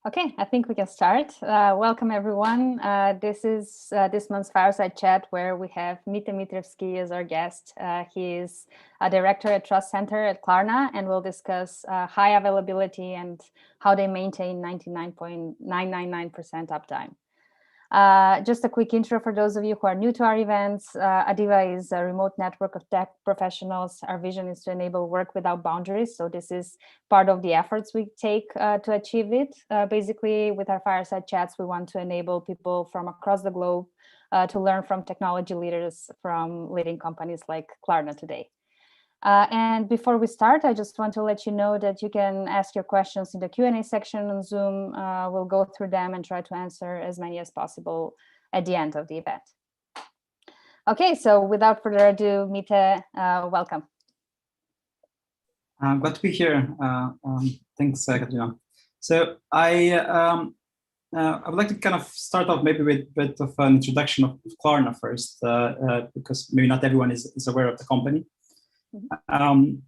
Okay, I think we can start. Welcome, everyone. This is this month's Fireside Chat, where we have Mite Mitreski as our guest. He is a director at Trust Center at Klarna, and we'll discuss high availability and how they maintain 99.999% uptime. Just a quick intro for those of you who are new to our events. Adeva is a remote network of tech professionals. Our vision is to enable work without boundaries. So this is part of the efforts we take to achieve it. Basically, with our Fireside Chats, we want to enable people from across the globe to learn from technology leaders from leading companies like Klarna today. And before we start, I just want to let you know that you can ask your questions in the Q&A section on Zoom. We'll go through them and try to answer as many as possible at the end of the event. Okay, so without further ado, Mite, welcome. Glad to be here. Thanks, Katrina. So I would like to kind of start off maybe with a bit of an introduction of Klarna first, because maybe not everyone is aware of the company. Klarna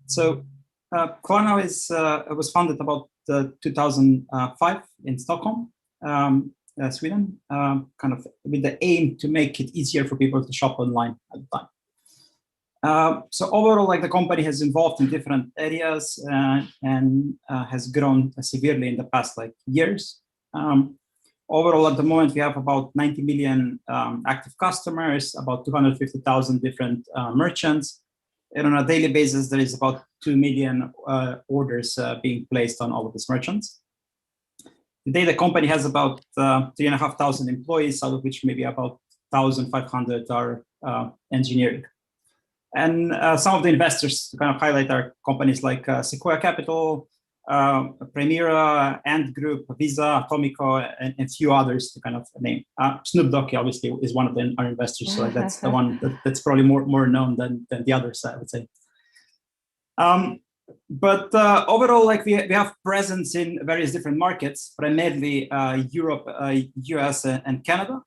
was founded about 2005 in Stockholm, Sweden, kind of with the aim to make it easier for people to shop online at the time. So overall, like the company has evolved in different areas and has grown severely in the past years. Overall, at the moment, we have about 90 million active customers, about 250,000 different merchants. And on a daily basis, there is about 2 million orders being placed on all of these merchants. Today, the company has about 3,500 employees, out of which maybe about 1,500 are engineering. And some of the investors to kind of highlight are companies like Sequoia Capital, Primera, Ant Group, Visa, Atomico, and a few others to kind of name. Snoop Dogg obviously is one of our investors, so that's the one that's probably more known than the others, I would say. But overall, we have presence in various different markets, primarily Europe, US, and Canada,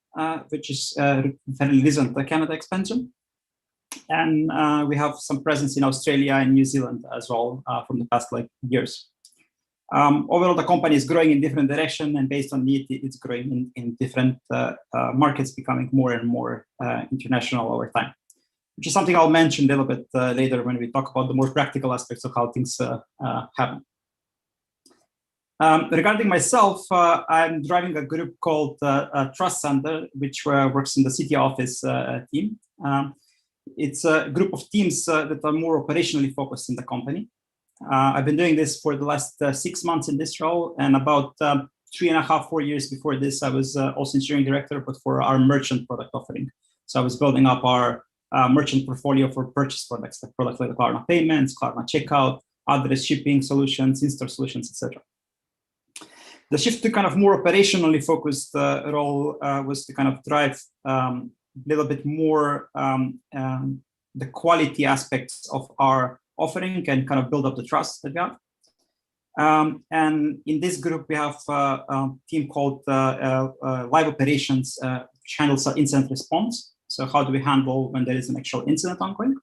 which is fairly recent, the Canada expansion. And we have some presence in Australia and New Zealand as well from the past years. Overall, the company is growing in different directions, and based on need, it's growing in different markets, becoming more and more international over time, which is something I'll mention a little bit later when we talk about the more practical aspects of how things happen. Regarding myself, I'm driving a group called Trust Center, which works in the city office team. It's a group of teams that are more operationally focused in the company. I've been doing this for the last 6 months in this role, and about 3.5, 4 years before this, I was also engineering director, but for our merchant product offering. So I was building up our merchant portfolio for purchase products, like products like Klarna Payments, Klarna Checkout, address shipping solutions, in-store solutions, etc. The shift to kind of more operationally focused role was to kind of drive a little bit more the quality aspects of our offering and kind of build up the trust that we have. And in this group, we have a team called Live Operations, which handles our incident response. So how do we handle when there is an actual incident ongoing?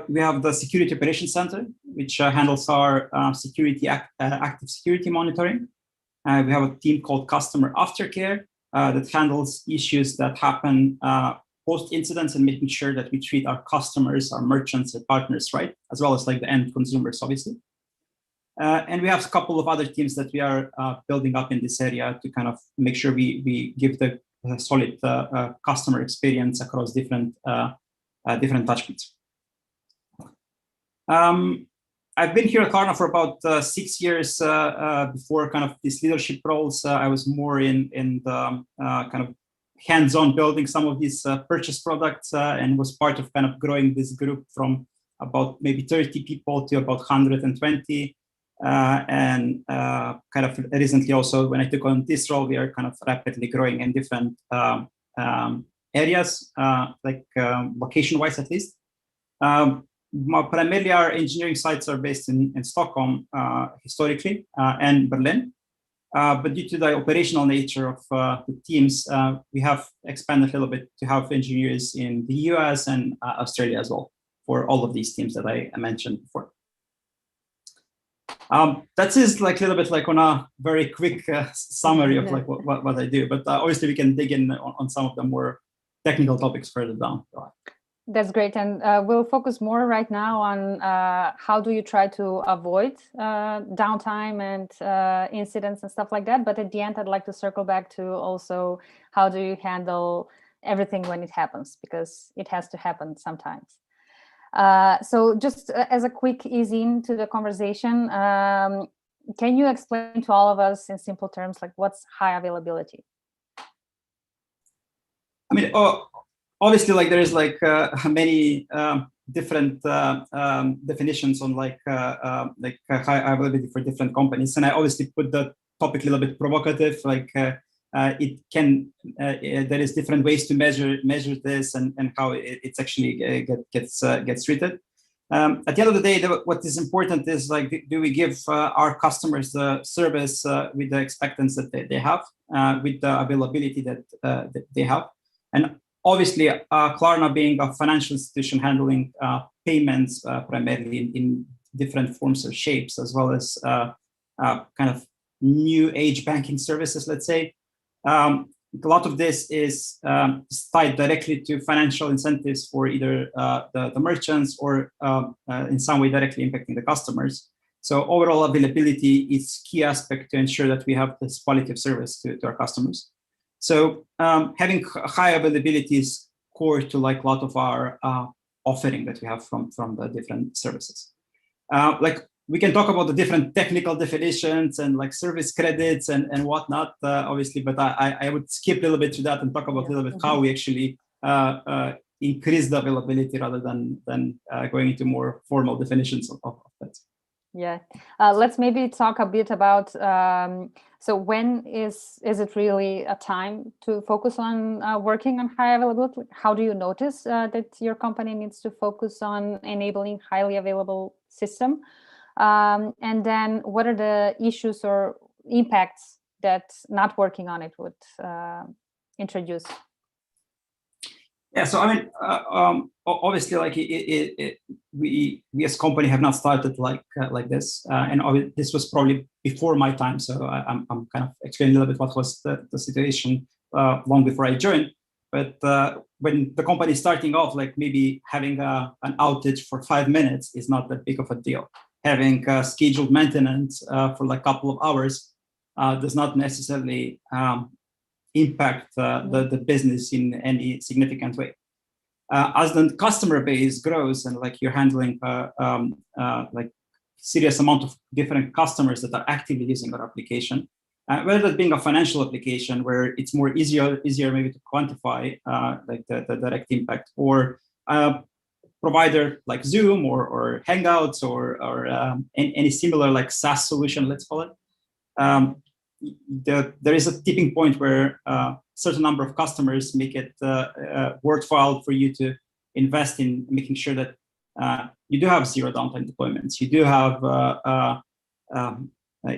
We have the Security Operations Center, which handles our active security monitoring. We have a team called Customer Aftercare that handles issues that happen post-incidents and making sure that we treat our customers, our merchants, and partners right, as well as the end consumers, obviously. And we have a couple of other teams that we are building up in this area to kind of make sure we give the solid customer experience across different touchpoints. I've been here at Klarna for about 6 years. Before kind of these leadership roles, I was more in the kind of hands-on building some of these purchase products and was part of kind of growing this group from about maybe 30 people to about 120. And kind of recently also, when I took on this role, we are kind of rapidly growing in different areas, location-wise at least. Primarily, our engineering sites are based in Stockholm historically and Berlin. But due to the operational nature of the teams, we have expanded a little bit to have engineers in the US and Australia as well for all of these teams that I mentioned before. That is like a little bit like on a very quick summary of like what I do, but obviously we can dig in on some of the more technical topics further down. That's great, and we'll focus more right now on how do you try to avoid downtime and incidents and stuff like that. But at the end, I'd like to circle back to also how do you handle everything when it happens, because it has to happen sometimes. So just as a quick ease into the conversation, can you explain to all of us in simple terms, like what's high availability? I mean, obviously, like there is like many different definitions on like high availability for different companies, and I obviously put the topic a little bit provocative. Like it can, there is different ways to measure this and how it's actually gets treated. At the end of the day, what is important is like, do we give our customers the service with the expectancy that they have, with the availability that they have, and obviously, Klarna being a financial institution handling payments primarily in different forms or shapes, as well as kind of new age banking services, let's say. A lot of this is tied directly to financial incentives for either the merchants or in some way directly impacting the customers. So overall availability is key aspect to ensure that we have this quality of service to our customers. So having high availability is core to like a lot of our offering that we have from the different services. Like we can talk about the different technical definitions and like service credits and whatnot, obviously, but I would skip a little bit to that and talk about a little bit how we actually increase the availability rather than going into more formal definitions of that. Yeah, let's maybe talk a bit about, so when is it really a time to focus on working on high availability? How do you notice that your company needs to focus on enabling highly available system? And then what are the issues or impacts that not working on it would introduce? Yeah, so I mean, obviously, like we as company have not started like this, and this was probably before my time. So I'm kind of explaining a little bit what was the situation long before I joined. But when the company is starting off, like maybe having an outage for 5 minutes is not that big of a deal. Having scheduled maintenance for like a couple of hours does not necessarily impact the business in any significant way. As the customer base grows and like you're handling like serious amount of different customers that are actively using our application, whether that being a financial application where it's more easier maybe to quantify like the direct impact, or provider like Zoom or Hangouts or any similar like SaaS solution, let's call it. There is a tipping point where a certain number of customers make it worthwhile for you to invest in making sure that you do have zero downtime deployments. You do have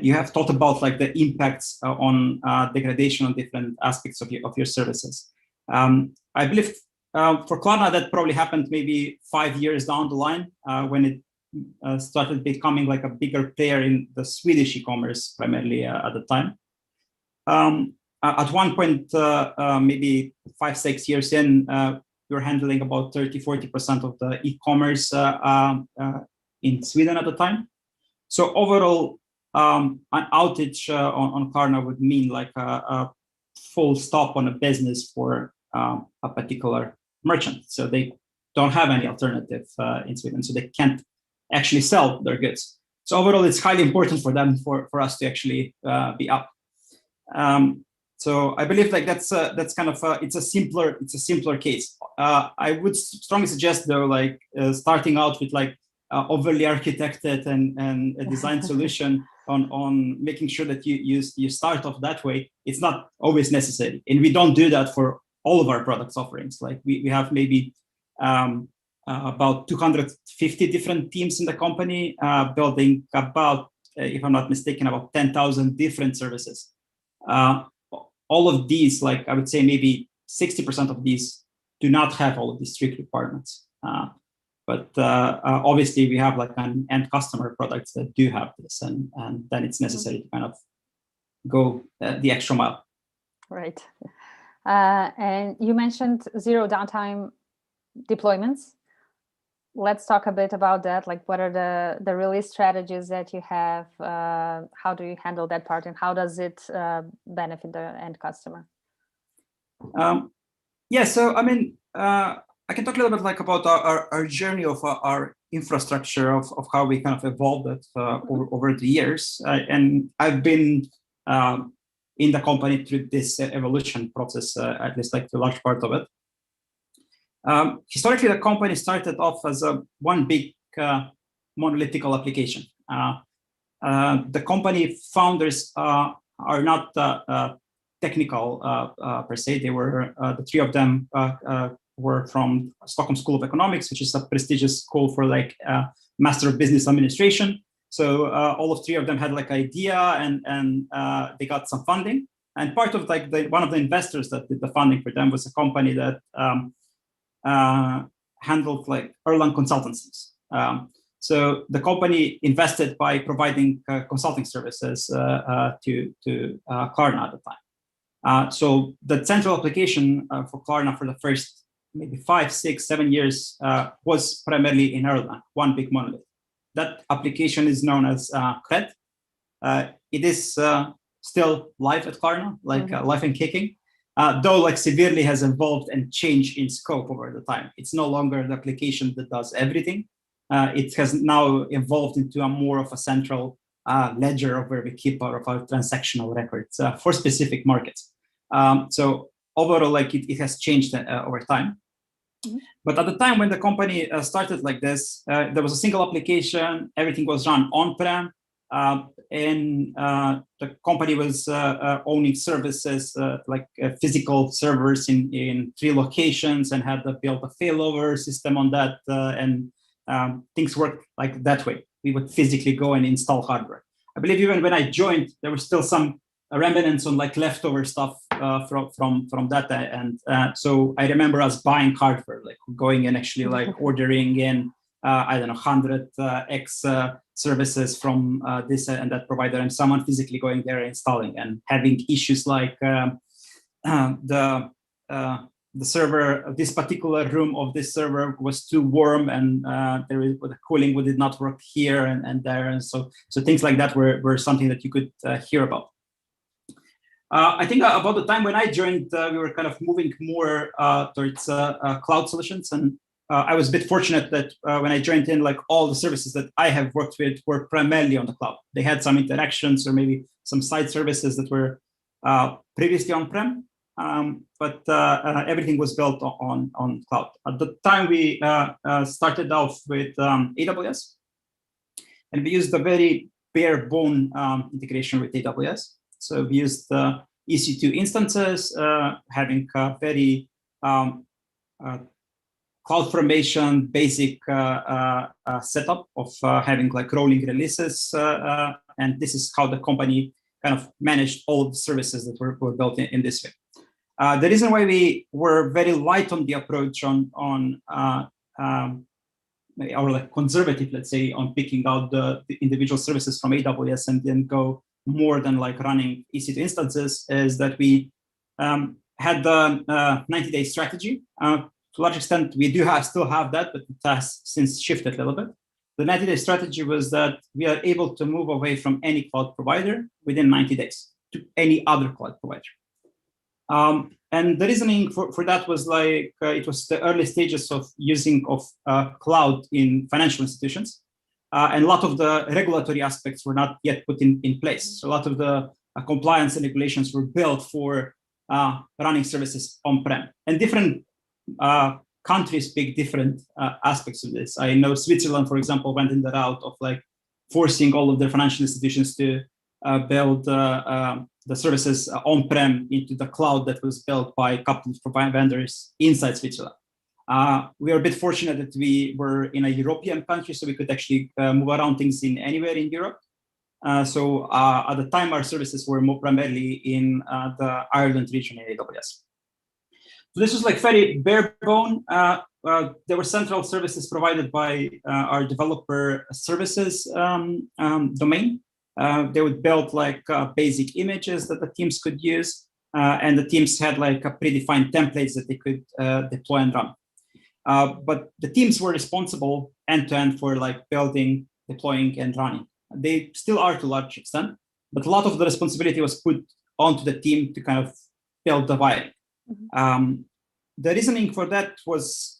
you have thought about like the impacts on degradation on different aspects of your services. I believe for Klarna that probably happened maybe 5 years down the line when it started becoming like a bigger player in the Swedish e-commerce primarily at the time. At one point, maybe 5-6 years in, we were handling about 30-40% of the e-commerce in Sweden at the time. So overall, an outage on Klarna would mean like a full stop on a business for a particular merchant. So they don't have any alternative in Sweden, so they can't actually sell their goods. So overall, it's highly important for them for us to actually be up. So I believe like that's kind of it's a simpler case. I would strongly suggest though, like starting out with like overly architected and a design solution on making sure that you start off that way. It's not always necessary, and we don't do that for all of our products offerings. Like we have maybe about 250 different teams in the company building about, if I'm not mistaken, about 10,000 different services. All of these, like I would say maybe 60% of these do not have all of these strict requirements. But obviously, we have like an end customer products that do have this, and then it's necessary to kind of go the extra mile. Right. And you mentioned zero downtime deployments. Let's talk a bit about that. Like, what are the release strategies that you have? How do you handle that part, and how does it benefit the end customer? Yeah, so I mean, I can talk a little bit like about our journey of our infrastructure of how we kind of evolved it over the years. And I've been in the company through this evolution process, at least like the large part of it. Historically, the company started off as one big monolithic application. The company founders are not technical per se. They were the three of them were from Stockholm School of Economics, which is a prestigious school for like Master of Business Administration. So all of three of them had like idea, and they got some funding. And part of like one of the investors that did the funding for them was a company that handled like Erlang consultancies. So the company invested by providing consulting services to Klarna at the time. So the central application for Klarna for the first maybe 5, 6, 7 years was primarily in Erlang, one big monolith. That application is known as CRED. It is still live at Klarna, like live and kicking, though like severely has evolved and changed in scope over the time. It's no longer an application that does everything. It has now evolved into a more of a central ledger of where we keep all of our transactional records for specific markets. So overall, like it has changed over time. But at the time when the company started like this, there was a single application, everything was run on-prem, and the company was owning services like physical servers in 3 locations, and had built a failover system on that, and things worked like that way. We would physically go and install hardware. I believe even when I joined, there was still some remnants on like leftover stuff from that, and so I remember us buying hardware, like going and actually like ordering in I don't know 100 X services from this and that provider, and someone physically going there and installing, and having issues like the server, this particular room of this server was too warm, and the cooling did not work here and there, and so things like that were something that you could hear about. I think about the time when I joined, we were kind of moving more towards cloud solutions, and I was a bit fortunate that when I joined in, like all the services that I have worked with were primarily on the cloud. They had some interactions or maybe some side services that were previously on-prem, but everything was built on cloud. At the time, we started off with AWS, and we used a very bare bone integration with AWS. So we used EC2 instances, having a very CloudFormation basic setup of having like rolling releases, and this is how the company kind of managed all of the services that were built in this way. The reason why we were very light on the approach on or like conservative, let's say, on picking out the individual services from AWS and then go more than like running EC2 instances, is that we had the 90-day strategy. To a large extent, we still have that, but it has since shifted a little bit. The 90-day strategy was that we are able to move away from any cloud provider within 90 days to any other cloud provider. And the reasoning for that was like, it was the early stages of using of cloud in financial institutions. And a lot of the regulatory aspects were not yet put in place. So a lot of the compliance and regulations were built for running services on-prem. And different countries pick different aspects of this. I know Switzerland, for example, went in the route of like forcing all of their financial institutions to build the services on-prem into the cloud that was built by a couple of vendors inside Switzerland. We are a bit fortunate that we were in a European country, so we could actually move around things in anywhere in Europe. So at the time, our services were more primarily in the Ireland region in AWS. So this was like very bare bone. there were central services provided by our developer services domain. They would build like basic images that the teams could use, and the teams had like a predefined templates that they could deploy and run. But the teams were responsible end-to-end for like building, deploying, and running. They still are to a large extent, but a lot of the responsibility was put onto the team to kind of build the wiring. Mm-hmm. The reasoning for that was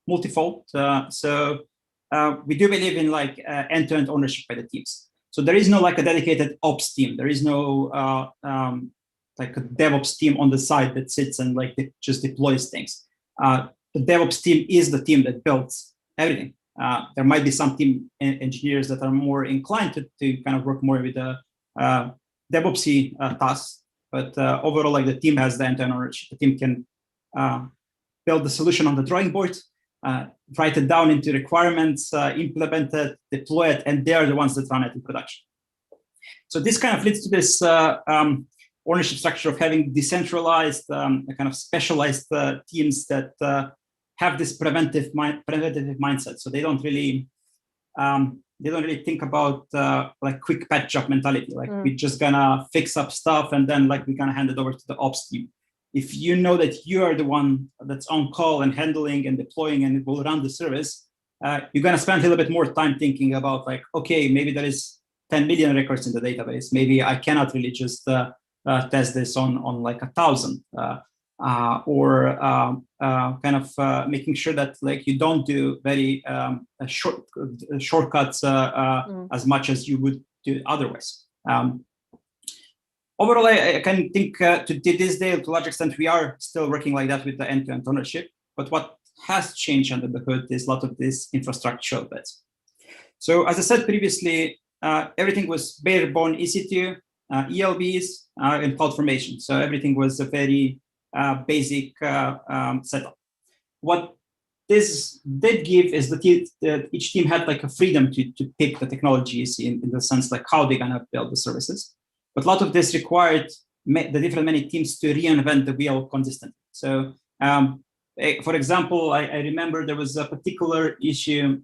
multifold. So we do believe in like end-to-end ownership by the teams. So there is no like a dedicated ops team. There is no like a DevOps team on the side that sits and like just deploys things. The DevOps team is the team that builds everything. There might be some team engineers that are more inclined to kind of work more with the DevOpsy tasks, but overall, like the team has the end-to-end ownership. The team can build the solution on the drawing board, write it down into requirements, implement it, deploy it, and they are the ones that run it in production. So this kind of leads to this ownership structure of having decentralized, kind of specialized teams that have this preventative mindset. So they don't really think about like quick patch up mentality. Like we're just gonna fix up stuff and then like we're gonna hand it over to the ops team. If you know that you are the one that's on call and handling and deploying and will run the service, you're gonna spend a little bit more time thinking about like, okay, maybe there is 10 million records in the database. Maybe I cannot really just test this on like 1,000. Or kind of making sure that like you don't do very shortcuts as much as you would do otherwise. Overall, I can think to this day, to a large extent, we are still working like that with the end-to-end ownership. But what has changed under the hood is a lot of these infrastructural bits. So as I said previously, everything was bare bone EC2, ELBs, and CloudFormation. So everything was a very basic setup. What this did give is that each team had like a freedom to pick the technologies in the sense like how they're gonna build the services. But a lot of this required the different many teams to reinvent the wheel consistently. So for example, I remember there was a particular issue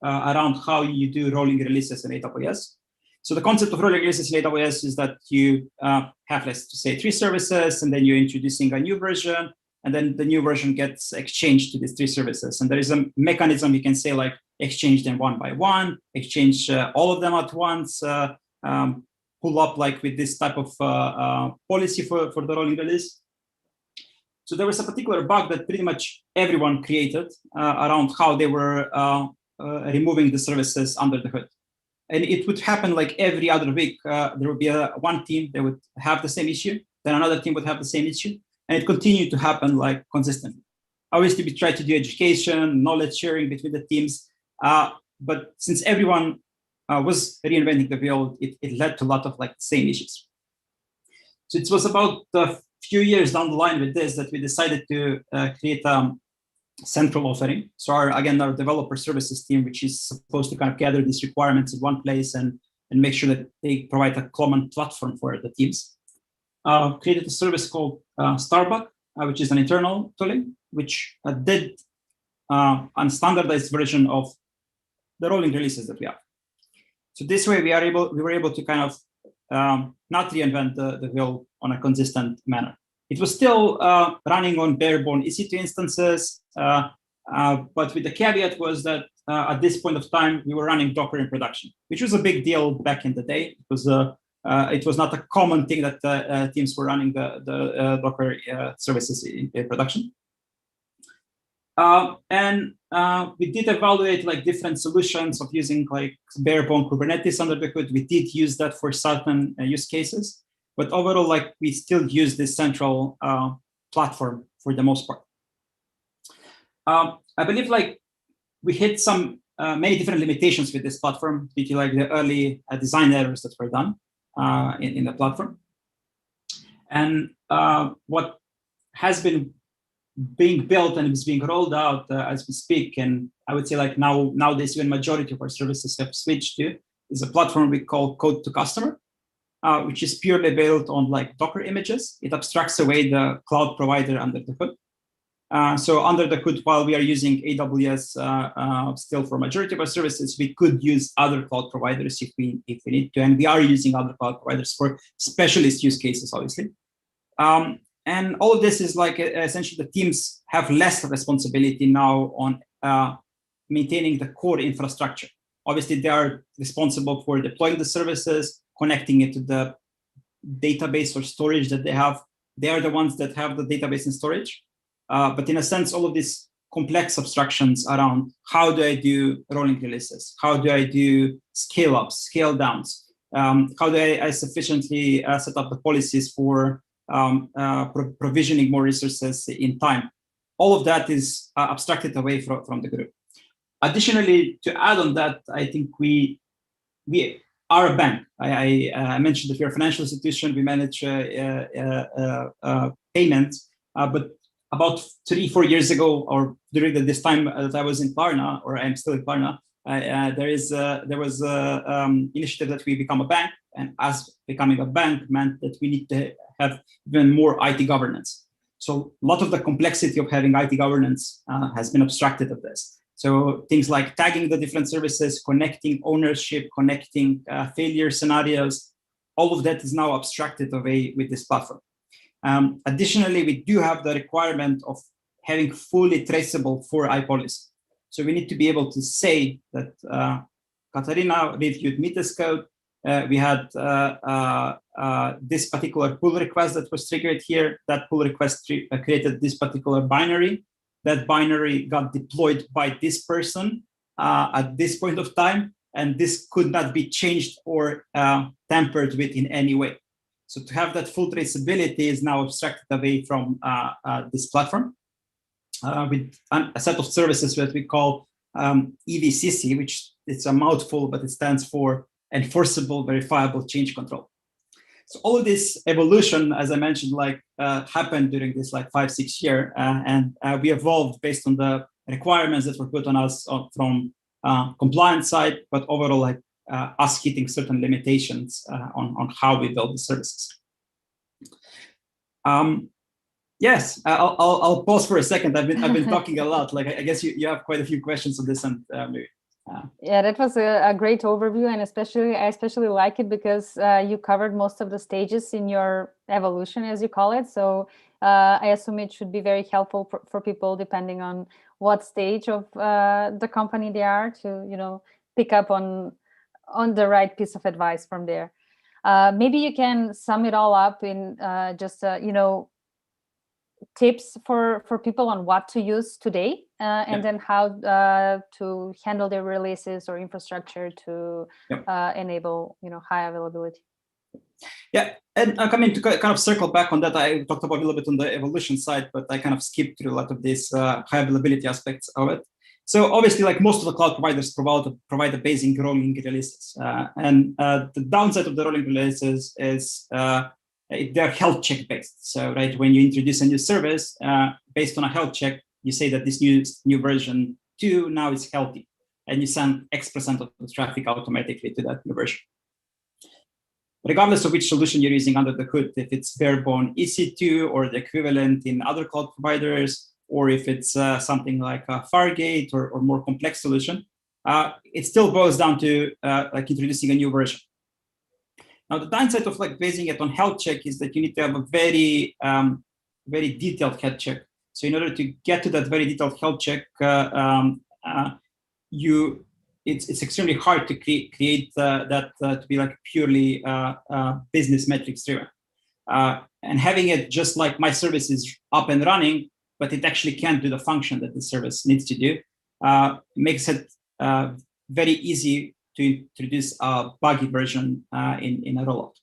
around how you do rolling releases in AWS. So the concept of rolling releases in AWS is that you have, let's say, 3 services, and then you're introducing a new version, and then the new version gets exchanged to these 3 services. And there is a mechanism you can say like exchange them one by one, exchange all of them at once, pull up like with this type of policy for the rolling release. So there was a particular bug that pretty much everyone created around how they were removing the services under the hood. And it would happen like every other week. There would be one team that would have the same issue, then another team would have the same issue, and it continued to happen like consistently. Obviously, we tried to do education, knowledge sharing between the teams, but since everyone was reinventing the wheel, it led to a lot of like same issues. So it was about a few years down the line with this that we decided to create central offering. So our developer services team, which is supposed to kind of gather these requirements in one place and make sure that they provide a common platform for the teams, created a service called Starbuck, which is an internal tooling, which did a standardized version of the rolling releases that we have. So this way we were able to kind of not reinvent the wheel on a consistent manner. It was still running on bare bone EC2 instances, but with the caveat was that at this point of time, we were running Docker in production, which was a big deal back in the day. It was not a common thing that teams were running the Docker services in production. And we did evaluate like different solutions of using like bare bone Kubernetes under the hood. We did use that for certain use cases. But overall, like we still use this central platform for the most part. I believe like we hit some many different limitations with this platform due to like the early design errors that were done in the platform. And what has been being built and is being rolled out as we speak, and I would say like nowadays even majority of our services have switched to, is a platform we call Code to Customer. Which is purely built on like Docker images. It abstracts away the cloud provider under the hood. So under the hood, while we are using AWS still for majority of our services, we could use other cloud providers if we need to, and we are using other cloud providers for specialist use cases, obviously. And all of this is like essentially the teams have less responsibility now on maintaining the core infrastructure. Obviously, they are responsible for deploying the services, connecting it to the database or storage that they have. They are the ones that have the database and storage. But in a sense, all of these complex abstractions around how do I do rolling releases? How do I do scale ups, scale downs? How do I sufficiently set up the policies for provisioning more resources in time? All of that is abstracted away from the group. Additionally, to add on that, I think we are a bank. I mentioned that we are a financial institution. We manage payments, but about 3-4 years ago, or during this time that I was in Klarna, or I'm still in Klarna, there was an initiative that we become a bank, and as becoming a bank meant that we need to have even more IT governance. So a lot of the complexity of having IT governance has been abstracted of this. So things like tagging the different services, connecting ownership, connecting failure scenarios, all of that is now abstracted away with this platform. Additionally, we do have the requirement of having fully traceable 4i policy. So we need to be able to say that Katarina reviewed Mite's code. We had this particular pull request that was triggered here. That pull request created this particular binary. That binary got deployed by this person at this point of time, and this could not be changed or tampered with in any way. So to have that full traceability is now abstracted away from this platform with a set of services that we call EVCC, which it's a mouthful, but it stands for Enforceable Verifiable Change Control. So all of this evolution, as I mentioned, happened during this 5-6 year, and we evolved based on the requirements that were put on us from compliance side, but overall us hitting certain limitations on how we build the services. Yes, I'll pause for a second. I've been talking a lot. I guess you have quite a few questions on this, and maybe. Yeah, that was a great overview, and I especially like it because you covered most of the stages in your evolution, as you call it. So I assume it should be very helpful for people depending on what stage of the company they are to pick up on the right piece of advice from there. Maybe you can sum it all up in just tips for people on what to use today and then how to handle their releases or infrastructure to enable high availability. Yeah, and to kind of circle back on that, I talked about a little bit on the evolution side, but I kind of skipped through a lot of these high availability aspects of it. So obviously, most of the cloud providers provide the basic rolling releases, and the downside of the rolling releases is they're health check based. So when you introduce a new service based on a health check, you say that this new version 2 now is healthy, and you send X% of the traffic automatically to that new version. Regardless of which solution you're using under the hood, if it's barebone EC2 or the equivalent in other cloud providers, or if it's something like a Fargate or more complex solution, it still boils down to introducing a new version. Now, the downside of basing it on health check is that you need to have a very, very detailed health check. So in order to get to that very detailed health check, it's extremely hard to create that to be purely business metrics driven. And having it just like my service is up and running, but it actually can't do the function that the service needs to do, makes it very easy to introduce a buggy version in a rollout.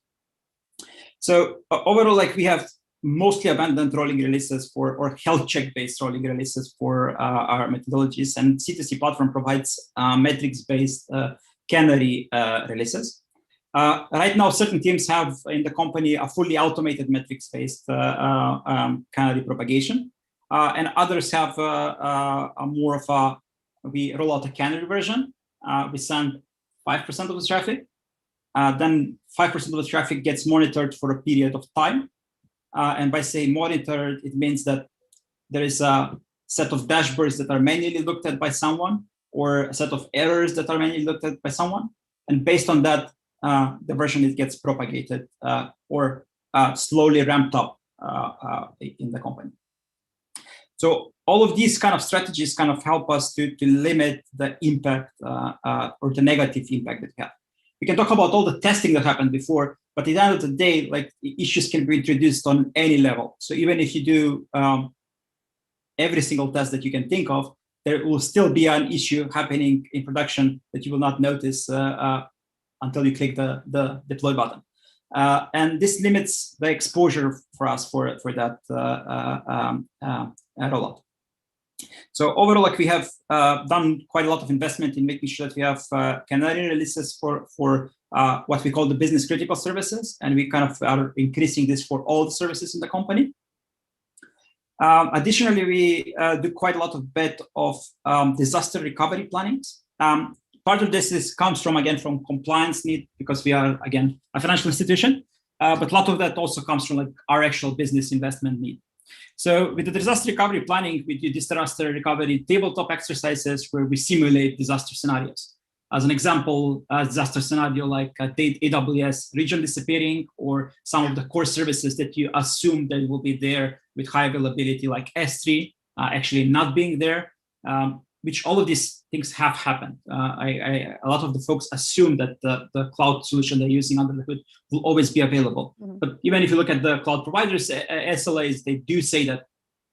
So overall, we have mostly abandoned rolling releases or health check-based rolling releases for our methodologies, and C2C platform provides metrics-based canary releases. Right now, certain teams have in the company a fully automated metrics-based canary propagation, and others have more of we roll out a canary version. We send 5% of the traffic, then 5% of the traffic gets monitored for a period of time. And by saying monitored, it means that there is a set of dashboards that are manually looked at by someone, or a set of errors that are manually looked at by someone. And based on that, the version it gets propagated or slowly ramped up in the company. So all of these kind of strategies kind of help us to limit the impact or the negative impact that we have. We can talk about all the testing that happened before, but at the end of the day, like, issues can be introduced on any level. So even if you do every single test that you can think of, there will still be an issue happening in production that you will not notice until you click the deploy button. And this limits the exposure for us for that rollout. So overall, like, we have done quite a lot of investment in making sure that we have canary releases for what we call the business critical services, and we kind of are increasing this for all the services in the company. Additionally, we do quite a lot of bit of disaster recovery planning. Part of this comes from compliance need, because we are, again, a financial institution, but a lot of that also comes from, like, our actual business investment need. So with the disaster recovery planning, we do disaster recovery tabletop exercises where we simulate disaster scenarios. As an example, a disaster scenario like AWS region disappearing, or some of the core services that you assume that will be there with high availability, like S3, actually not being there, which all of these things have happened. A lot of the folks assume that the cloud solution they're using under the hood will always be available. Mm-hmm. But even if you look at the cloud providers, SLAs, they do say that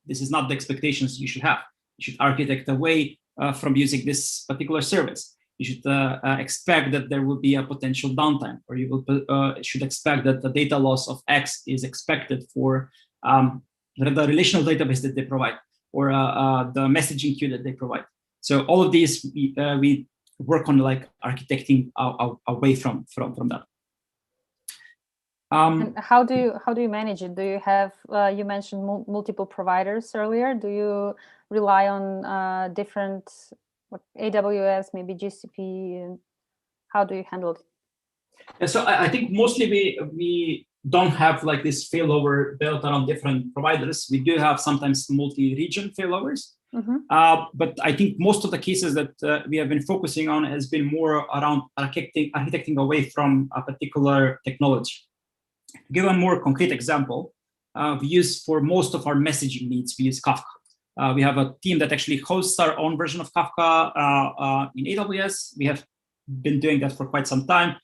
this is not the expectations you should have. You should architect away from using this particular service. You should expect that there will be a potential downtime, or you will should expect that the data loss of X is expected for the relational database that they provide, or the messaging queue that they provide. So all of these we work on, like, architecting away from that. And how do you manage it? Do you have you mentioned multiple providers earlier? Do you rely on different, AWS, maybe GCP, and how do you handle it? Yeah, so I think mostly we don't have, like, this failover built around different providers. We do have sometimes multi-region failovers. Mm-hmm. But I think most of the cases that we have been focusing on has been more around architecting away from a particular technology. To give a more concrete example, we use, for most of our messaging needs, we use Kafka. We have a team that actually hosts our own version of Kafka in AWS. We have been doing that for quite some time.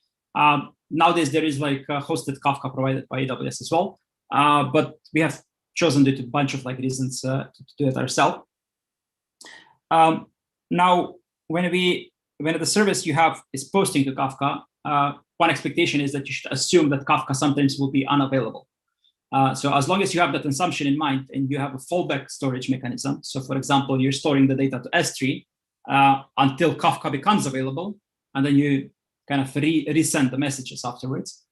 Nowadays, there is, like, hosted Kafka provided by AWS as well. But we have chosen, due to a bunch of, like, reasons, to do it ourselves. Now, when the service you have is posting to Kafka, one expectation is that you should assume that Kafka sometimes will be unavailable. So as long as you have that assumption in mind and you have a fallback storage mechanism, so for example, you're storing the data to S3 until Kafka becomes available, and then you kind of resend the messages afterwards,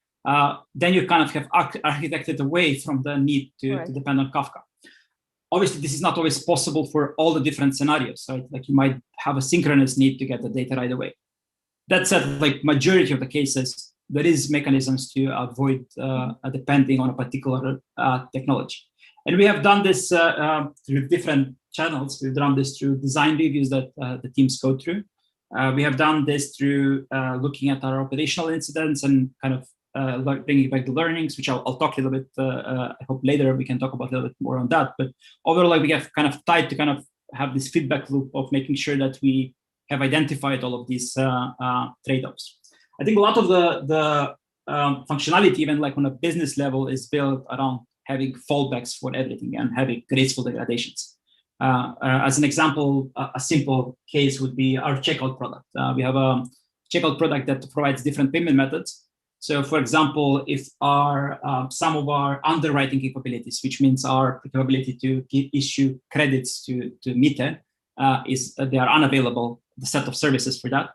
then you kind of have architected away from the need to depend on Kafka. Obviously, this is not always possible for all the different scenarios, right? Like, you might have a synchronous need to get the data right away. That said, like, majority of the cases, there is mechanisms to avoid depending on a particular technology. And we have done this through different channels. We've done this through design reviews that the teams go through. We have done this through looking at our operational incidents and kind of bringing back the learnings, which I'll talk a little bit. I hope later we can talk about a little bit more on that. But overall, like, we have kind of tried to kind of have this feedback loop of making sure that we have identified all of these trade-offs. I think a lot of the functionality, even like on a business level, is built around having fallbacks for everything and having graceful degradations. As an example, a simple case would be our checkout product. We have a checkout product that provides different payment methods. So, for example, if some of our underwriting capabilities, which means our capability to issue credits to Mite, they are unavailable, the set of services for that.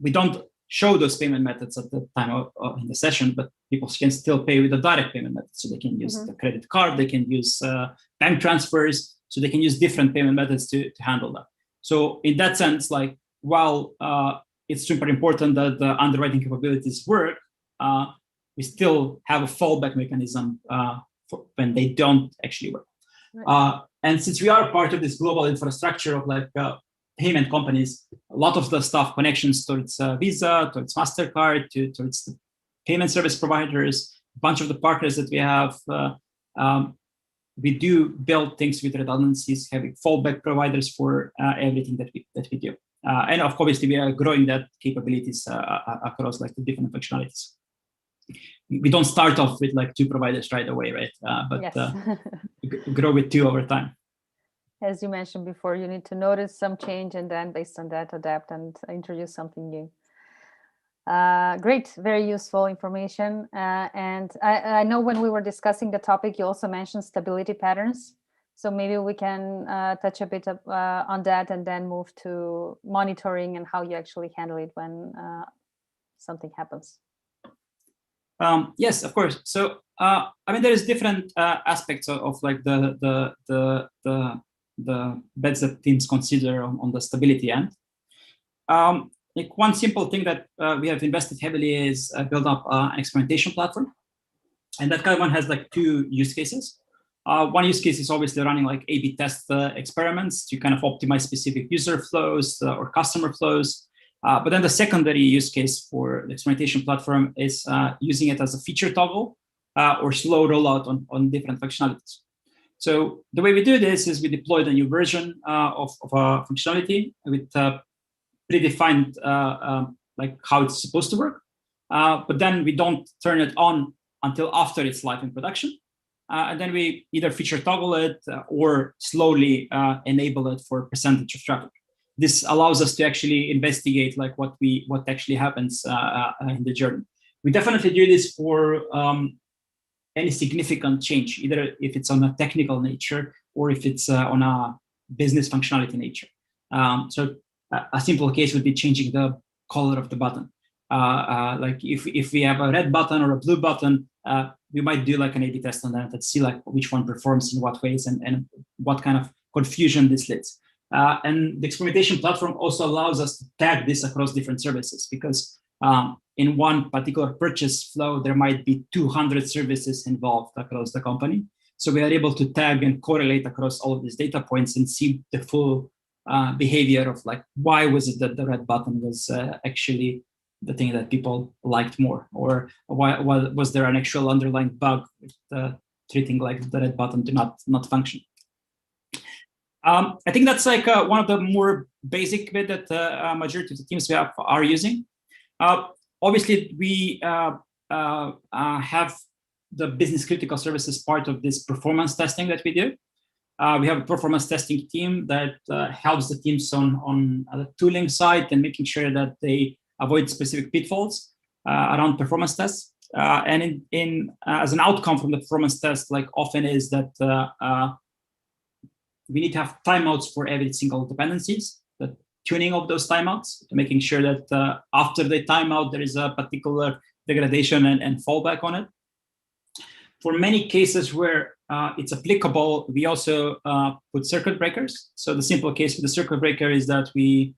We don't show those payment methods at the time of in the session, but people can still pay with a direct payment method. So they can use the credit card, they can use bank transfers, so they can use different payment methods to handle that. So in that sense, like, while it's super important that the underwriting capabilities work, we still have a fallback mechanism for when they don't actually work. Right. And since we are part of this global infrastructure of like payment companies, a lot of the stuff, connections towards Visa, towards MasterCard, towards the payment service providers, a bunch of the partners that we have, we do build things with redundancies, having fallback providers for everything that we do. And of course, we are growing that capabilities across like the different functionalities. We don't start off with like 2 providers right away, right? But yes. Grow with 2 over time. As you mentioned before, you need to notice some change and then based on that, adapt and introduce something new. Great, very useful information. And I know when we were discussing the topic, you also mentioned stability patterns. So maybe we can touch a bit on that and then move to monitoring and how you actually handle it when something happens. Yes, of course. So I mean, there is different aspects of like the bets that teams consider on the stability end. Like one simple thing that we have invested heavily is build up an experimentation platform, and that kind of one has like 2 use cases. One use case is obviously running like A/B test experiments to kind of optimize specific user flows or customer flows. But then the secondary use case for the experimentation platform is using it as a feature toggle or slow rollout on different functionalities. So the way we do this is we deploy the new version of a functionality with predefined like how it's supposed to work. But then we don't turn it on until after it's live in production. And then we either feature toggle it or slowly enable it for percentage of traffic. This allows us to actually investigate like what actually happens in the journey. We definitely do this for any significant change, either if it's on a technical nature or if it's on a business functionality nature. So a simple case would be changing the color of the button. Like if we have a red button or a blue button, we might do like an A/B test on that and see like which one performs in what ways and what kind of confusion this leads. And the experimentation platform also allows us to tag this across different services because in one particular purchase flow, there might be 200 services involved across the company. So we are able to tag and correlate across all of these data points and see the full behavior of like, why was it that the red button was actually the thing that people liked more, or why was there an actual underlying bug with treating like the red button to not function. I think that's like one of the more basic bit that majority of the teams we have are using. Obviously, we have the business critical services part of this performance testing that we do. We have a performance testing team that helps the teams on the tooling side and making sure that they avoid specific pitfalls around performance tests. And as an outcome from the performance test, like often is that we need to have timeouts for every single dependencies, the tuning of those timeouts, to making sure that after the timeout, there is a particular degradation and fallback on it. For many cases where it's applicable, we also put circuit breakers. So the simple case with the circuit breaker is that we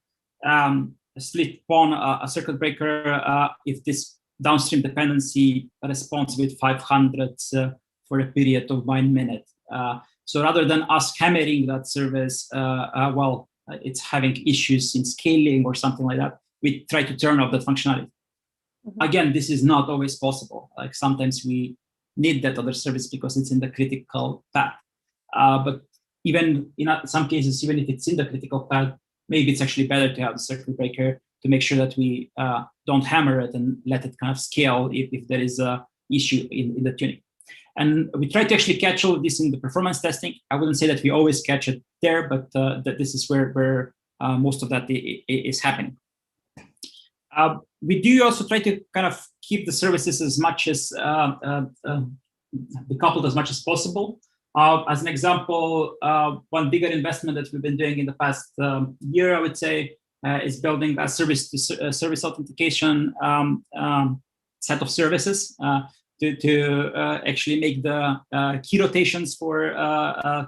split upon a circuit breaker if this downstream dependency responds with 500 for a period of 1 minute. So rather than us hammering that service, well, it's having issues in scaling or something like that, we try to turn off that functionality. Mm-hmm. Again, this is not always possible. Like sometimes we need that other service because it's in the critical path. But even in some cases, even if it's in the critical path, maybe it's actually better to have a circuit breaker to make sure that we don't hammer it and let it kind of scale if there is a issue in the tuning. And we try to actually catch all of this in the performance testing. I wouldn't say that we always catch it there, but that this is where most of that is happening. We do also try to kind of keep the services as much as decoupled as much as possible. As an example, one bigger investment that we've been doing in the past year, I would say, is building a service authentication set of services to actually make the key rotations for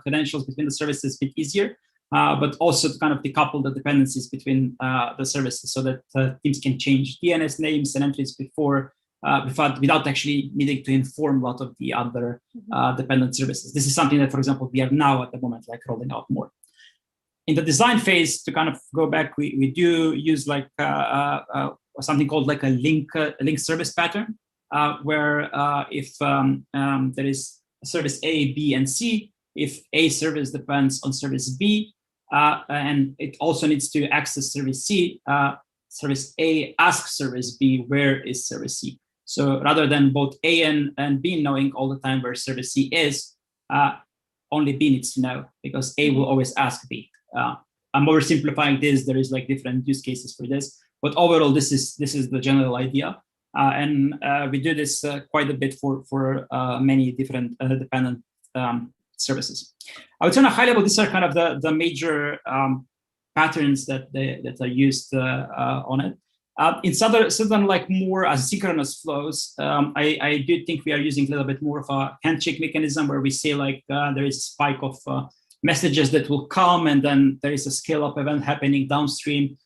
credentials between the services a bit easier, but also to kind of decouple the dependencies between the services so that teams can change DNS names and entries before without actually needing to inform a lot of the other dependent services. This is something that, for example, we are now at the moment like rolling out more. In the design phase, to kind of go back, we do use like something called like a link service pattern, where if there is a service A, B, and C, if A service depends on service B, and it also needs to access service C, service A asks service B, where is service C? So rather than both A and B knowing all the time where service C is, only B needs to know, because A will always ask B. I'm oversimplifying this. There is like different use cases for this, but overall, this is the general idea, and we do this quite a bit for many different dependent services. I would say on a high level, these are kind of the major patterns that are used on it. In certain like more asynchronous flows, I do think we are using a little bit more of a handshake mechanism, where we say like there is a spike of messages that will come, and then there is a scale-up event happening downstream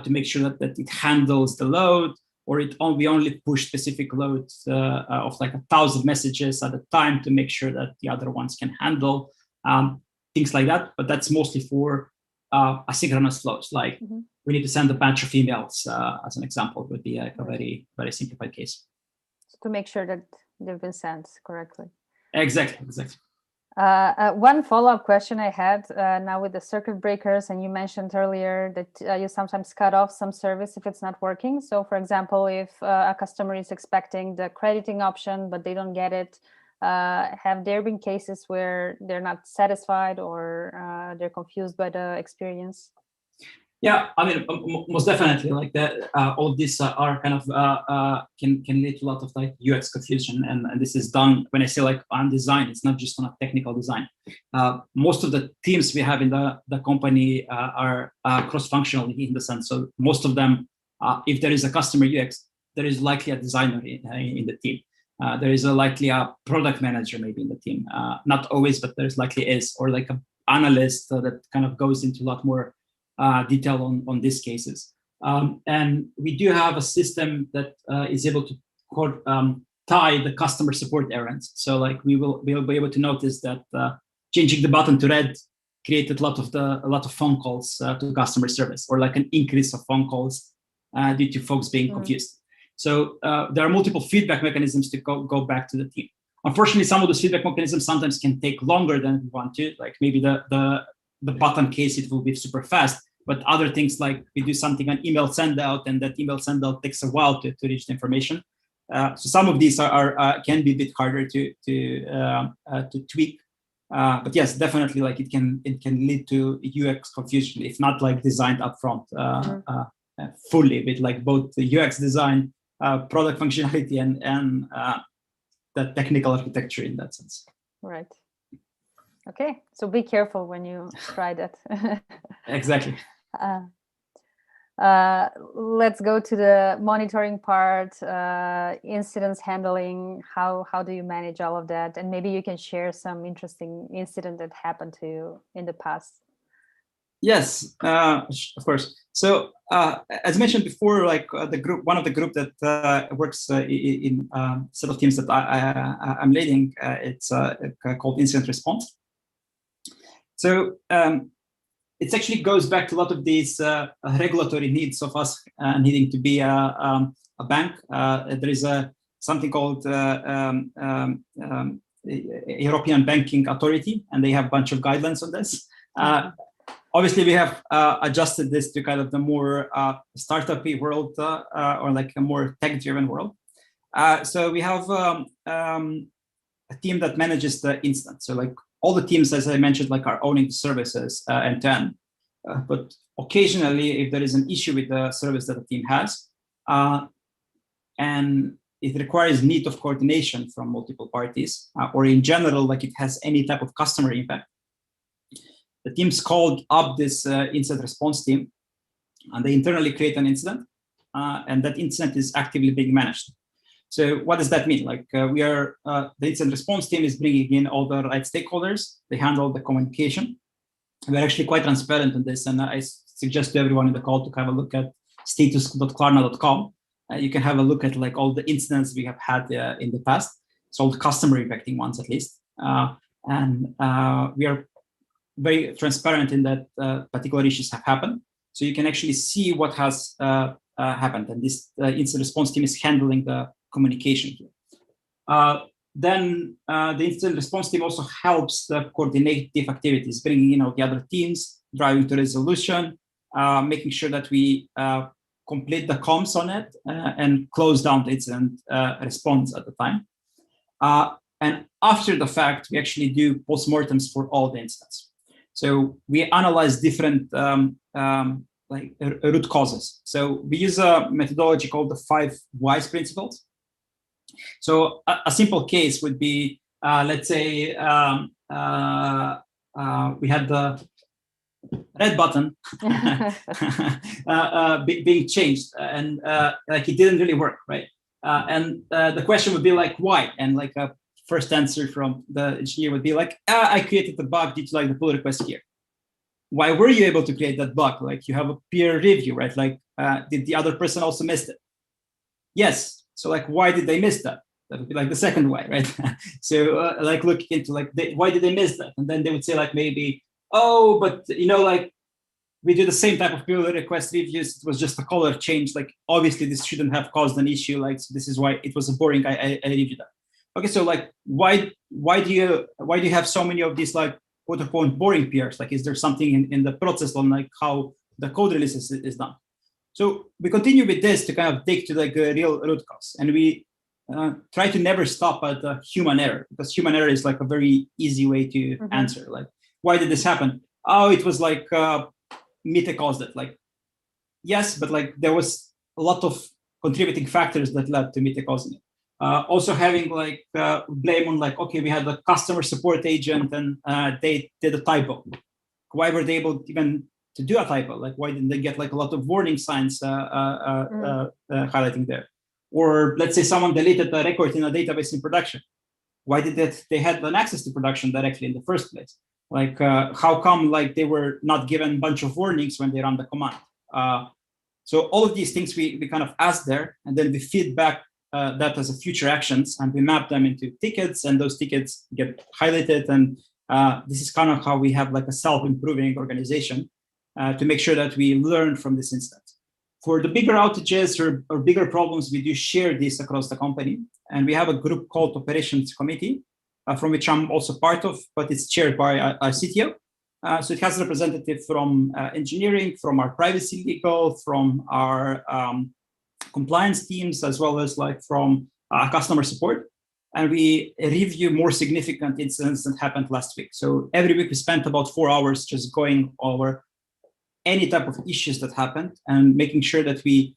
to make sure that it handles the load, or we only push specific loads of like 1,000 messages at a time to make sure that the other ones can handle things like that. But that's mostly for asynchronous flows, like we need to send a batch of emails, as an example, would be like a very, very simplified case. So to make sure that they've been sent correctly. Exactly. One follow-up question I had now with the circuit breakers, and you mentioned earlier that you sometimes cut off some service if it's not working. So for example, if a customer is expecting the crediting option, but they don't get it, have there been cases where they're not satisfied or they're confused by the experience? Yeah, I mean, most definitely, like that. All these are kind of can lead to a lot of like UX confusion, and this is done when I say like on design. It's not just on a technical design. Most of the teams we have in the company are cross-functional in the sense. So most of them, if there is a customer UX, there is likely a designer in the team. There is likely a product manager maybe in the team. Not always, but there's likely is, or like an analyst that kind of goes into a lot more detail on these cases. And we do have a system that is able to tie the customer support errands. So like we'll be able to notice that changing the button to red created a lot of phone calls to customer service, or like an increase of phone calls due to folks being confused. So there are multiple feedback mechanisms to go back to the team. Unfortunately, some of those feedback mechanisms sometimes can take longer than we want to. Like maybe the button case, it will be super fast. But other things, like we do something on email send out, and that email send out takes a while to reach the information. So some of these are can be a bit harder to tweak. But yes, definitely, like it can lead to UX confusion if not like designed upfront fully with like both the UX design, product functionality, and the technical architecture in that sense. Right. Okay, so be careful when you try that. Exactly. Let's go to the monitoring part, incidents handling. How do you manage all of that? And maybe you can share some interesting incident that happened to you in the past. Yes, of course. So as mentioned before, like one of the group that works in set of teams that I'm leading, it's called incident response. So it actually goes back to a lot of these regulatory needs of us needing to be a bank. There is something called European Banking Authority, and they have a bunch of guidelines on this. Obviously, we have adjusted this to kind of the more startup-y world or like a more tech-driven world. So we have a team that manages the instance. So like all the teams, as I mentioned, like are owning the services end to end. But occasionally, if there is an issue with the service that the team has, and it requires need of coordination from multiple parties, or in general, like it has any type of customer impact, the teams called up this incident response team, and they internally create an incident, and that incident is actively being managed. So what does that mean? Like the incident response team is bringing in all the right stakeholders. They handle the communication. We're actually quite transparent on this, and I suggest to everyone in the call to have a look at status.klarna.com. you can have a look at like all the incidents we have had in the past. So all the customer impacting ones at least. And we are very transparent in that particular issues have happened. So you can actually see what has happened. And this incident response team is handling the communication here. Then the incident response team also helps the coordinative activities, bringing in the other teams, driving to resolution, making sure that we complete the comms on it and close down the incident response at the time. And after the fact, we actually do postmortems for all the incidents. So we analyze different root causes. So we use a methodology called the 5 whys principles. So a simple case would be, let's say we had the red button being changed, and like it didn't really work, right? And the question would be like, why? And like a first answer from the engineer would be like, I created the bug due to like the pull request here. Why were you able to create that bug? Like you have a peer review, right? Like, did the other person also miss it? Yes. So like, why did they miss that? That would be like the second why, right? So like looking into like, why did they miss that? And then they would say like maybe, oh, but like we do the same type of pull request reviews. It was just a color change. Like obviously this shouldn't have caused an issue. Like so this is why it was boring. I reviewed that. Okay, so like why do you have so many of these like quote unquote boring peers? Like is there something in the process on like how the code release is done? So we continue with this to kind of dig to like a real root cause, and we try to never stop at the human error, because human error is like a very easy way to answer. Like, why did this happen? Oh, it was like Mite caused it. Like, yes, but like there was a lot of contributing factors that led to Mite causing it. Also having like blame on like, okay, we had a customer support agent and they did a typo. Why were they able even to do a typo? Like, why didn't they get like a lot of warning signs highlighting there? Or let's say someone deleted a record in a database in production. Why did they had an access to production directly in the first place? Like, how come like they were not given a bunch of warnings when they run the command? So all of these things we kind of ask there, and then we feed back that as a future actions, and we map them into tickets, and those tickets get highlighted. And this is kind of how we have like a self-improving organization to make sure that we learn from this incident. For the bigger outages or bigger problems, we do share this across the company. And we have a group called Operations Committee, from which I'm also part of, but it's chaired by our CTO. So it has a representative from engineering, from our privacy legal, from our compliance teams, as well as like from customer support. And we review more significant incidents that happened last week. So every week we spent about 4 hours just going over any type of issues that happened and making sure that we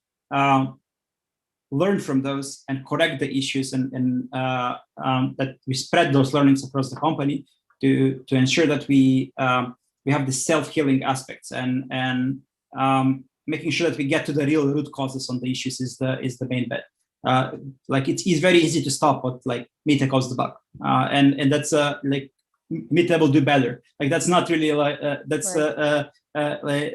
learn from those and correct the issues, and that we spread those learnings across the company to ensure that we have the self-healing aspects, and making sure that we get to the real root causes on the issues is the main bet. Like it's very easy to stop what like Mite caused the bug, and that's like Mite will do better. Like that's not really like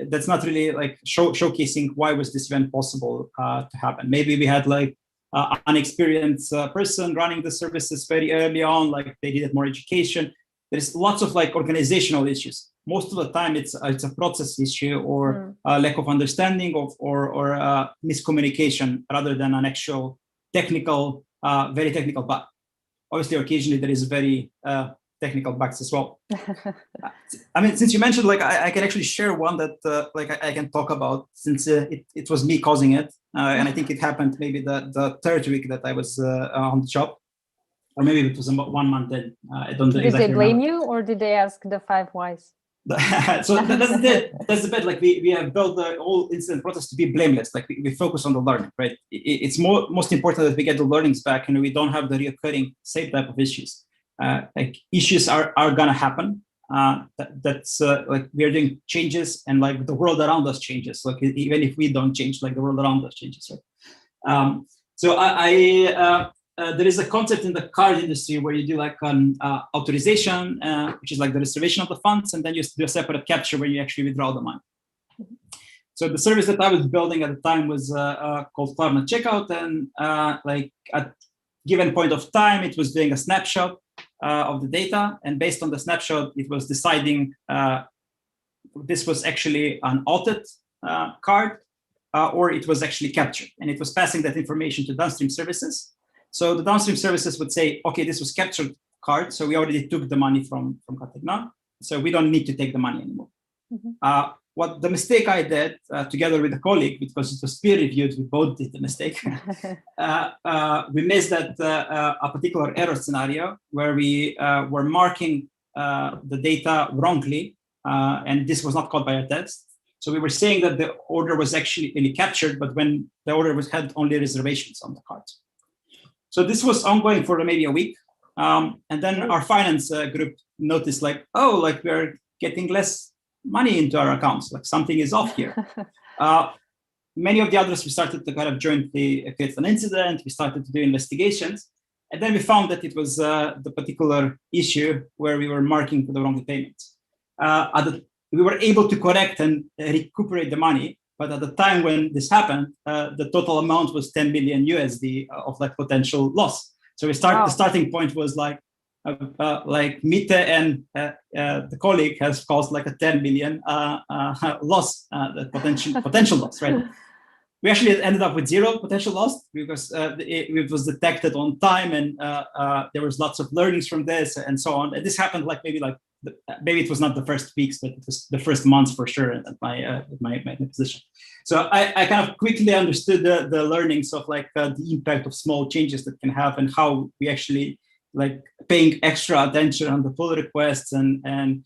that's not really like showcasing why was this event possible to happen. Maybe we had like an experienced person running the services very early on, like they needed more education. There's lots of like organizational issues. Most of the time it's a process issue or lack of understanding or miscommunication rather than an actual technical, very technical bug. Obviously, occasionally there is very technical bugs as well. I mean, since you mentioned, like, I can actually share one that like I can talk about, since it was me causing it, and I think it happened maybe the third week that I was on the job, or maybe it was about 1 month in. I don't Did exactly they blame remember. you, or did they ask the 5 whys? So that's the bit. Like we have built the whole incident process to be blameless. Like we focus on the learning, right? It's most important that we get the learnings back and we don't have the recurring same type of issues. Like issues are gonna happen. That's like we are doing changes, and like the world around us changes. Like even if we don't change, like the world around us changes, right? So there is a concept in the card industry where you do like an authorization, which is like the reservation of the funds, and then you do a separate capture where you actually withdraw the money. So the service that I was building at the time was called Klarna Checkout, and like at given point of time, it was doing a snapshot of the data, and based on the snapshot, it was deciding this was actually an altered card or it was actually captured, and it was passing that information to downstream services. So the downstream services would say, okay, this was captured card, so we already took the money from Kategna, so we don't need to take the money anymore. Mm-hmm. What the mistake I did together with a colleague, because it was peer reviewed, we both did the mistake. We missed that a particular error scenario where we were marking the data wrongly, and this was not caught by a test. So we were saying that the order was actually captured, but when the order had only reservations on the cards. So this was ongoing for maybe a week. And then our finance group noticed like, oh, like we're getting less money into our accounts, like something is off here. Many of the others, we started to kind of jointly create an incident. We started to do investigations. And then we found that it was the particular issue where we were marking for the wrong payments. We were able to correct and recuperate the money. But at the time when this happened, the total amount was 10 million USD of like potential loss. So we started. Wow. The starting point was like Mite and the colleague has caused like a 10 million loss, the potential loss, right? We actually ended up with zero potential loss because it was detected on time, and there was lots of learnings from this and so on. And this happened like maybe it was not the first weeks, but it was the first months for sure at my position. So I kind of quickly understood the learnings of like the impact of small changes that can have, and how we actually like paying extra attention on the pull requests and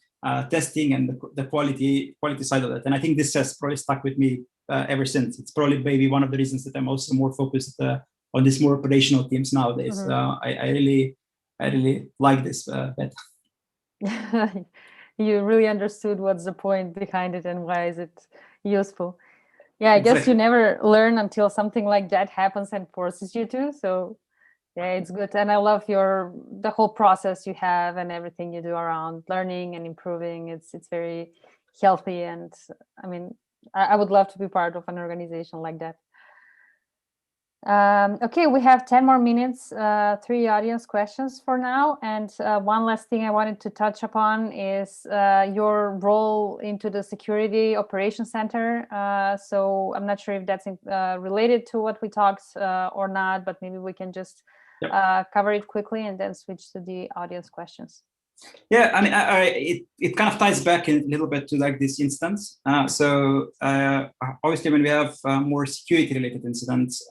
testing and the quality side of it. And I think this has probably stuck with me ever since. It's probably maybe one of the reasons that I'm also more focused on these more operational teams nowadays. Mm-hmm. I really like this bet. You really understood what's the point behind it and why is it useful. Yeah, I guess you never learn until something like that happens and forces you to. So yeah, it's good. And I love the whole process you have and everything you do around learning and improving. It's very healthy. And I mean, I would love to be part of an organization like that. Okay, we have 10 more minutes, 3 audience questions for now. And one last thing I wanted to touch upon is your role into the Security Operations Center. So I'm not sure if that's related to what we talked or not, but maybe we can just cover it quickly and then switch to the audience questions. Yeah, I mean, it kind of ties back a little bit to like this instance. So obviously, when we have more security-related incidents,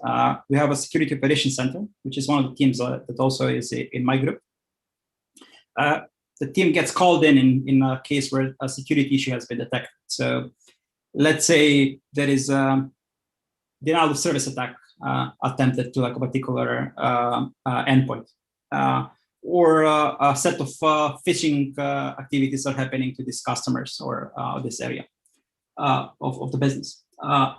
we have a security operations center, which is one of the teams that also is in my group. The team gets called in a case where a security issue has been detected. So let's say there is a denial of service attack attempted to like a particular endpoint. Or a set of phishing activities are happening to these customers or this area of the business.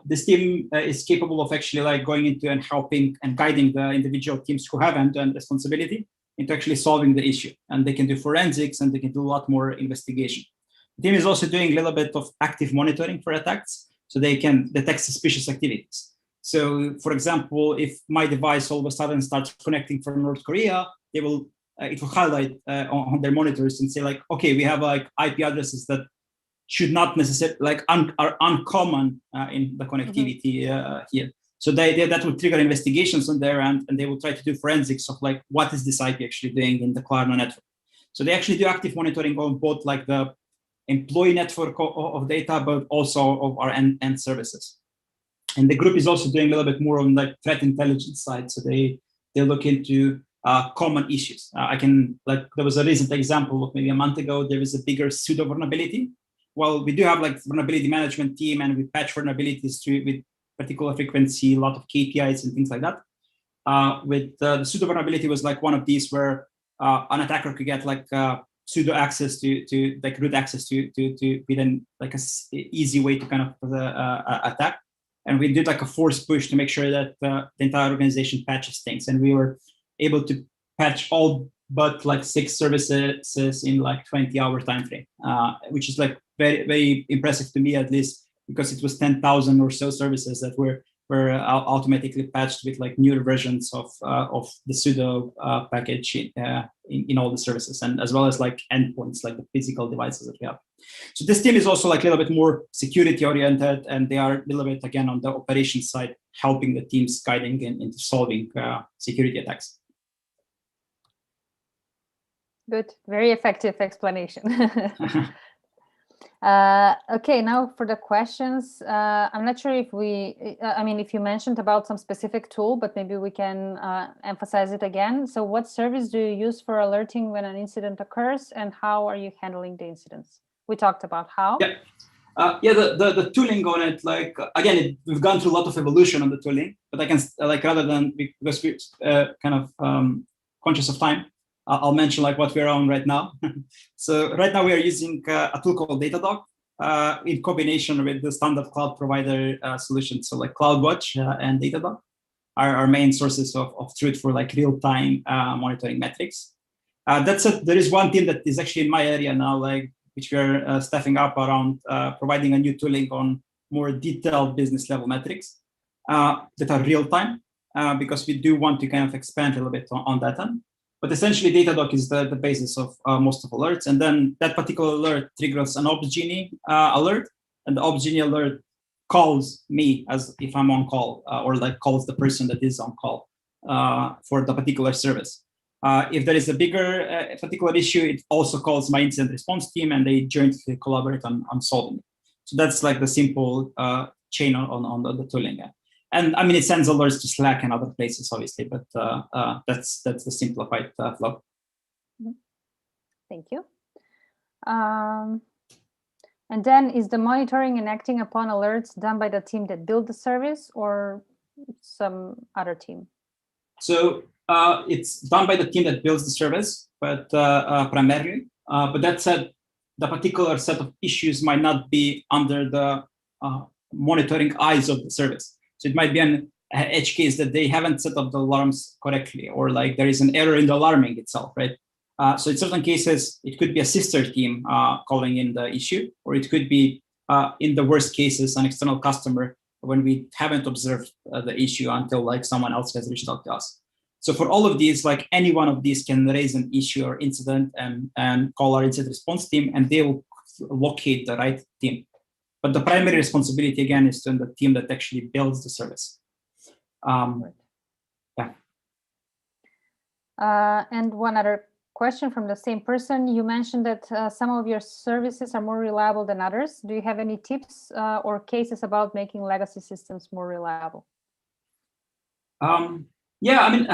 This team is capable of actually like going into and helping and guiding the individual teams who have end-to-end responsibility into actually solving the issue. And they can do forensics and they can do a lot more investigation. The team is also doing a little bit of active monitoring for attacks, so they can detect suspicious activities. So, for example, if my device all of a sudden starts connecting from North Korea, it will highlight on their monitors and say like, okay, we have like IP addresses that should not necessarily like are uncommon in the connectivity here. So that will trigger investigations on their end, and they will try to do forensics of like what is this IP actually doing in the Klarna network. So they actually do active monitoring on both like the employee network of data, but also of our end services. And the group is also doing a little bit more on the threat intelligence side. So they look into common issues. There was a recent example of maybe a month ago, there was a bigger pseudo vulnerability. Well, we do have like vulnerability management team, and we patch vulnerabilities with particular frequency, a lot of KPIs and things like that. With the pseudo vulnerability was like one of these where an attacker could get like pseudo access to like root access to within like a easy way to kind of attack. And we did like a force push to make sure that the entire organization patches things, and we were able to patch all but like 6 services in like 20-hour time frame, which is like very, very impressive to me, at least because it was 10,000 or so services that were automatically patched with like newer versions of the sudo package in all the services, and as well as like endpoints, like the physical devices that we have. So this team is also like a little bit more security oriented, and they are a little bit again on the operations side, helping the teams guiding into solving security attacks. Good, very effective explanation. Okay, now for the questions. I'm not sure if if you mentioned about some specific tool, but maybe we can emphasize it again. So what service do you use for alerting when an incident occurs, and how are you handling the incidents? We talked about how. Yeah. The tooling on it, like again, we've gone through a lot of evolution on the tooling, but I can like rather than because we're kind of conscious of time, I'll mention like what we're on right now. So right now we are using a tool called Datadog in combination with the standard cloud provider solutions. So like CloudWatch and Datadog are our main sources of truth for like real-time monitoring metrics. That said, there is one team that is actually in my area now, like which we are staffing up around providing a new tooling on more detailed business level metrics that are real-time, because we do want to kind of expand a little bit on that end. But essentially, Datadog is the basis of most of alerts. And then that particular alert triggers an Opsgenie alert. And the Opsgenie alert calls me as if I'm on call, or like calls the person that is on call for the particular service. If there is a bigger particular issue, it also calls my incident response team, and they jointly collaborate on solving it. So that's like the simple chain on the tooling. And I mean, it sends alerts to Slack and other places, obviously, but that's the simplified flow. Thank you. And then is the monitoring and acting upon alerts done by the team that built the service or some other team? So it's done by the team that builds the service, but primarily. But that said, the particular set of issues might not be under the monitoring eyes of the service. So it might be an edge case that they haven't set up the alarms correctly, or like there is an error in the alarming itself, right? So in certain cases, it could be a sister team calling in the issue, or it could be, in the worst cases, an external customer when we haven't observed the issue until like someone else has reached out to us. So for all of these, like any one of these can raise an issue or incident and call our incident response team, and they will locate the right team. But the primary responsibility, again, is to the team that actually builds the service. Yeah. And one other question from the same person. You mentioned that some of your services are more reliable than others. Do you have any tips or cases about making legacy systems more reliable? Yeah, I mean,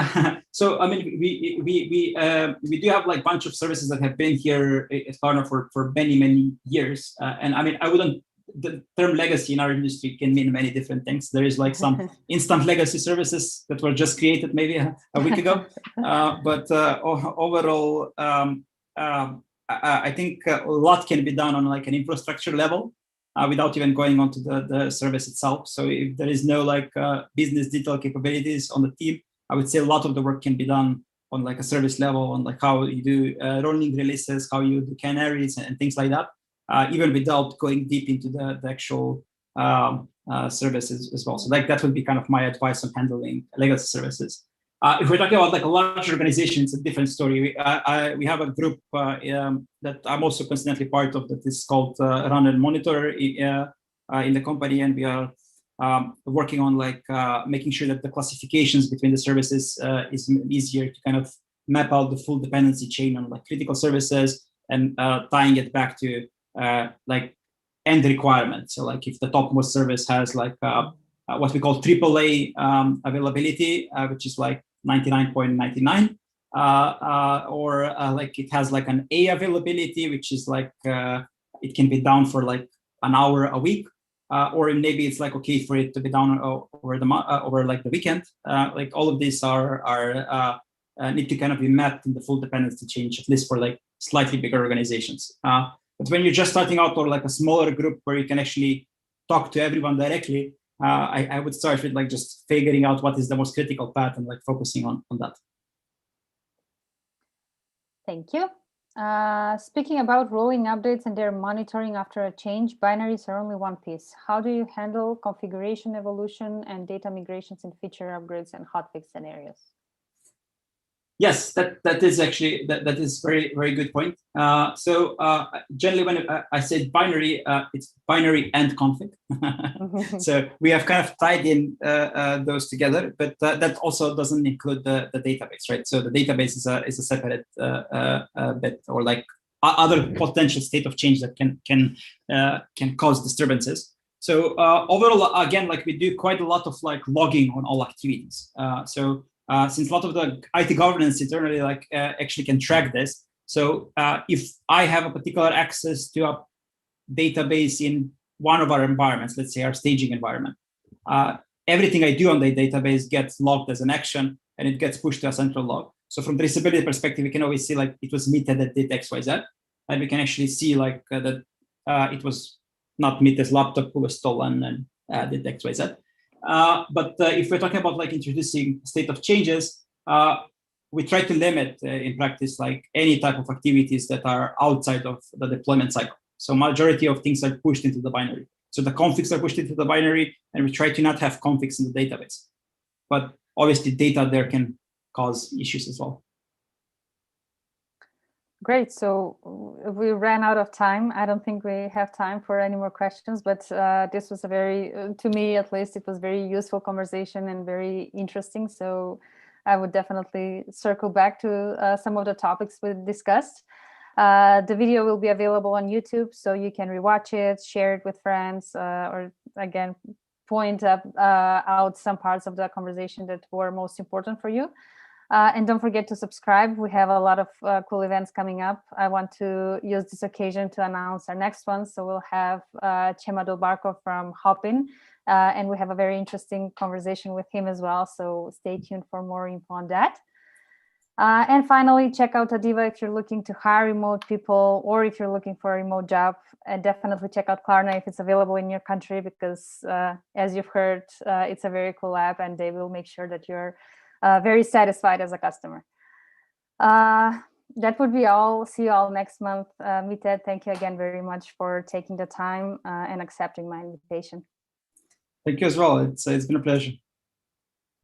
so I mean, we do have like a bunch of services that have been here at Klarna for many years, and I mean, I wouldn't. The term legacy in our industry can mean many different things. There is like some instant legacy services that were just created maybe a week ago, but overall, I think a lot can be done on like an infrastructure level without even going onto the service itself. So if there is no like business detail capabilities on the team, I would say a lot of the work can be done on like a service level, on like how you do rolling releases, how you do canaries and things like that. Even without going deep into the actual services as well. So like that would be kind of my advice on handling legacy services. If we're talking about like a large organization, it's a different story. We have a group that I'm also constantly part of that is called Run and Monitor in the company, and we are working on like making sure that the classifications between the services is easier to kind of map out the full dependency chain on like critical services and tying it back to like end requirements. So like if the topmost service has like what we call AAA availability, which is like 99.99, or like it has like an A availability, which is like it can be down for like an hour a week, or maybe it's like okay for it to be down over like the weekend. Like all of these are need to kind of be mapped in the full dependency chain, at least for like slightly bigger organizations. But when you're just starting out, or like a smaller group where you can actually talk to everyone directly, I would start with like just figuring out what is the most critical path and like focusing on that. Thank you. Speaking about rolling updates and their monitoring after a change, binaries are only one piece. How do you handle configuration evolution and data migrations in feature upgrades and hotfix scenarios? Yes, that is actually that is very good point. So generally, when I say binary, it's binary and config. So we have kind of tied in those together, but that also doesn't include the database, right? So the database is a separate bit, or like other potential state of change that can cause disturbances. So overall, again, like we do quite a lot of like logging on all activities. Since a lot of the IT governance internally actually can track this. So if I have a particular access to a database in one of our environments, let's say our staging environment, everything I do on the database gets logged as an action and it gets pushed to a central log. So from the traceability perspective, we can always see like it was Mite that did XYZ, and we can actually see like that it was not Mite's laptop who was stolen and did XYZ. But if we're talking about like introducing state of changes, we try to limit in practice like any type of activities that are outside of the deployment cycle. So majority of things are pushed into the binary. So the configs are pushed into the binary, and we try to not have configs in the database. But obviously data there can cause issues as well. Great. So we ran out of time. I don't think we have time for any more questions, but this was a very, to me at least, it was very useful conversation and very interesting. So I would definitely circle back to some of the topics we discussed. The video will be available on YouTube, so you can rewatch it, share it with friends, or again, point out some parts of the conversation that were most important for you. And don't forget to subscribe. We have a lot of cool events coming up. I want to use this occasion to announce our next one. So we'll have Chema Dolbarko from Hopin, and we have a very interesting conversation with him as well. So stay tuned for more info on that. And finally, check out Adeva if you're looking to hire remote people, or if you're looking for a remote job. And definitely check out Klarna if it's available in your country, because as you've heard, it's a very cool app, and they will make sure that you're very satisfied as a customer. That would be all. See you all next month. Mite, thank you again very much for taking the time and accepting my invitation. Thank you as well. It's been a pleasure.